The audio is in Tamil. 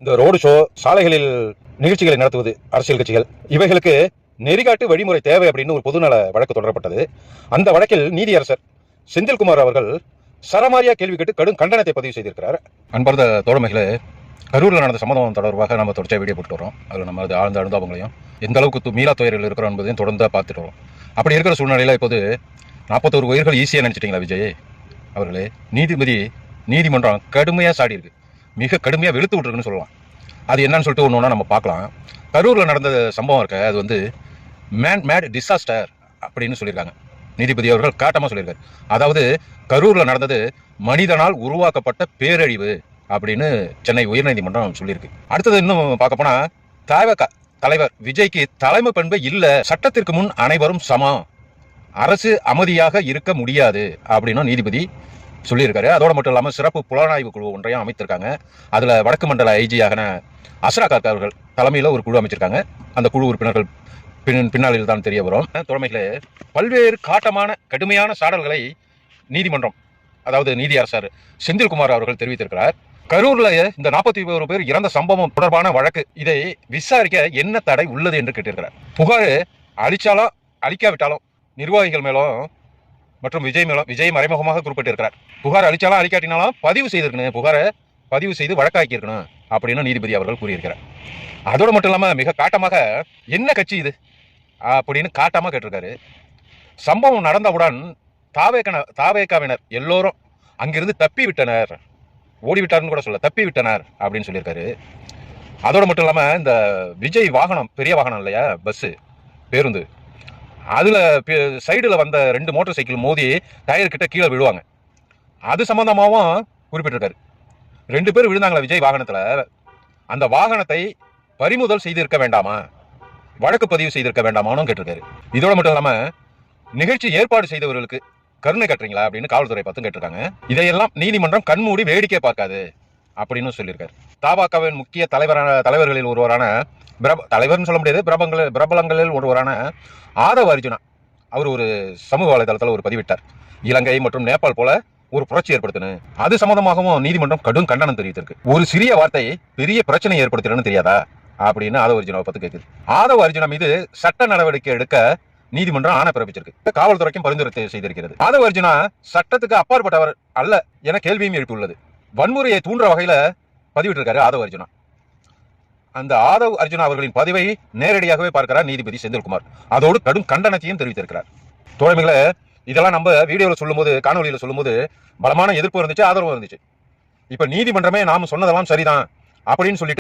இந்த ரோடு ஷோ, சாலைகளில் நிகழ்ச்சிகளை நடத்துவது அரசியல் கட்சிகள், இவைகளுக்கு நெறிகாட்டு வழிமுறை தேவை அப்படின்னு ஒரு பொதுநல வழக்கு தொடரப்பட்டது. அந்த வழக்கில் நீதியரசர் செந்தில்குமார் அவர்கள் சரமாரியா கேள்வி கேட்டு கடும் கண்டனத்தை பதிவு செய்திருக்கிறார். அன்பார்ந்த தோழமைகளே, கரூரில் நடந்த சம்பவம் தொடர்பாக நம்ம தொடர்ச்சியாக வீடியோ போட்டு வரோம். அதில் நம்ம அது ஆழ்ந்த அனுபவங்களையும் எந்த அளவுக்கு மீளா துயரில் இருக்கிறோம் என்பதையும் தொடர்ந்து பார்த்துட்டு வரோம். அப்படி இருக்கிற சூழ்நிலையில் இப்போது 41 உயிர்கள் ஈஸியாக நினச்சிட்டிங்களா விஜய் அவர்களே? நீதிமன்றம் கடுமையாக சாடி இருக்கு, மிக கடுமையாக வெளுத்து விட்டுருக்குன்னு சொல்லலாம். அது என்னன்னு சொல்லிட்டு ஒன்று ஒன்றா நம்ம பார்க்கலாம். கரூரில் நடந்த சம்பவம் இருக்க, அது வந்து மேட் டிசாஸ்டர் அப்படின்னு சொல்லியிருக்காங்க. நீதிபதி அவர்கள் காட்டமாக சொல்லியிருக்காரு. அதாவது கரூரில் நடந்தது மனிதனால் உருவாக்கப்பட்ட பேரழிவு அப்படின்னு சென்னை உயர்நீதிமன்றம் சொல்லியிருக்கு. அடுத்தது இன்னும் பார்க்க போனா, தவக தலைவர் விஜய்க்கு தலைமை பண்பு இல்லை, சட்டத்திற்கு முன் அனைவரும் சமம், அரசு அமைதியாக இருக்க முடியாது அப்படின்னு நீதிபதி சொல்லியிருக்காரு. அதோட மட்டும் இல்லாமல் சிறப்பு புலனாய்வு குழு ஒன்றையும் அமைத்திருக்காங்க. அதில் வடக்கு மண்டல ஐஜியான அஸ்ரா கார்க் அவர்கள் தலைமையில் ஒரு குழு அமைச்சிருக்காங்க. அந்த குழு உறுப்பினர்கள் பின்னாளில் தான் தெரிய வரும். தோழமைகளே, பல்வேறு காட்டமான கடுமையான சாடல்களை நீதிமன்றம், அதாவது நீதியரசர் செந்தில்குமார் அவர்கள் தெரிவித்திருக்கிறார். கரூர்ல இந்த 41 பேர் இறந்த சம்பவம் தொடர்பான வழக்கு, இதை விசாரிக்க என்ன தடை உள்ளது என்று கேட்டிருக்கிறார். புகார் அளிச்சாலும் அளிக்காவிட்டாலும் நிர்வாகிகள் மேலும் மற்றும் விஜய் மறைமுகமாக குறிப்பிட்டிருக்கிறார். புகார் அளிச்சாலும் அளிக்காட்டினாலும் பதிவு செய்திருக்கணும், புகாரை பதிவு செய்து வழக்காக்கி இருக்கணும் அப்படின்னு நீதிபதி அவர்கள் கூறியிருக்கிறார். அதோடு மட்டும் இல்லாமல் மிக காட்டமாக, என்ன கட்சி இது அப்படின்னு காட்டமாக கேட்டிருக்காரு. சம்பவம் நடந்தவுடன் தாவேக்காவினர் எல்லோரும் அங்கிருந்து தப்பி விட்டனர், ஓடிவிட்டார்னு கூட சொல்ல, தப்பி விட்டனர் அப்படின்னு சொல்லியிருக்காரு. அதோடு மட்டும் இல்லாமல் இந்த விஜய் வாகனம், பெரிய வாகனம் இல்லையா, பஸ்ஸு, பேருந்து, அதில் சைடில் வந்த 2 மோட்டார் சைக்கிள் மோதி டயர் கிட்ட கீழே விழுவாங்க. அது சம்பந்தமாகவும் குறிப்பிட்டிருக்காரு. 2 பேர் விழுந்தாங்களா விஜய் வாகனத்தில், அந்த வாகனத்தை பறிமுதல் செய்திருக்க வேண்டாமா, வழக்கு பதிவு செய்திருக்க வேண்டாமான்னு கேட்டிருக்காரு. இதோட மட்டும் இல்லாமல் நிகழ்ச்சி ஏற்பாடு செய்தவர்களுக்கு கருணை கட்டுறீங்களா அப்படின்னு காவல்துறை பார்த்து கேட்டிருக்காங்க. இதையெல்லாம் நீதிமன்றம் கண்மூடி வேடிக்கை பார்க்காது அப்படின்னு சொல்லியிருக்காரு. தபாகவின் முக்கிய தலைவர்களில் ஒருவரான, தலைவர்னு சொல்ல முடியாது, பிரபலங்களில் ஒருவரான ஆதவ் அர்ஜுனா அவர் ஒரு சமூக வலைதளத்தில் ஒரு பதிவிட்டார். இலங்கை மற்றும் நேபாள் போல ஒரு புரட்சி ஏற்படுத்தணும், அது சம்பந்தமாகவும் நீதிமன்றம் கடும் கண்டனம் தெரிவித்திருக்கு. ஒரு சிறிய வார்த்தை பெரிய பிரச்சனை ஏற்படுத்தணும்னு தெரியாதா அப்படின்னு ஆதவ் அர்ஜுனாவை பார்த்து கேட்குது. ஆதவ் அர்ஜுனா மீது சட்ட நடவடிக்கை எடுக்க நீதிமன்றம் ஆணை பிறப்பிச்சிருக்கு, காவல்துறைக்கும் பரிந்துரை செய்திருக்கிறது. ஆதவ் அர்ஜுனா சட்டத்துக்கு அப்பாற்பட்டவர் அல்ல என கேள்வியும் எழுப்பியுள்ளது. வன்முறையை தூண்டுற வகையில பதிவிட்டிருக்காரு ஆதவ் அர்ஜுனா. அந்த ஆதவ் அர்ஜுனா அவர்களின் பதிவை நேரடியாகவே பார்க்கிறார் நீதிபதி செந்தில்குமார். அதோடு கடும் கண்டனத்தையும் தெரிவித்திருக்கிறார். தோழமைகளை, இதெல்லாம் நம்ம வீடியோவில் சொல்லும்போது, காணொலியில் சொல்லும்போது பலமான எதிர்ப்பு இருந்துச்சு, ஆதரவு இருந்துச்சு. இப்ப நீதிமன்றமே நாம சொன்னதெல்லாம் சரிதான் அப்படின்னு சொல்லிட்டு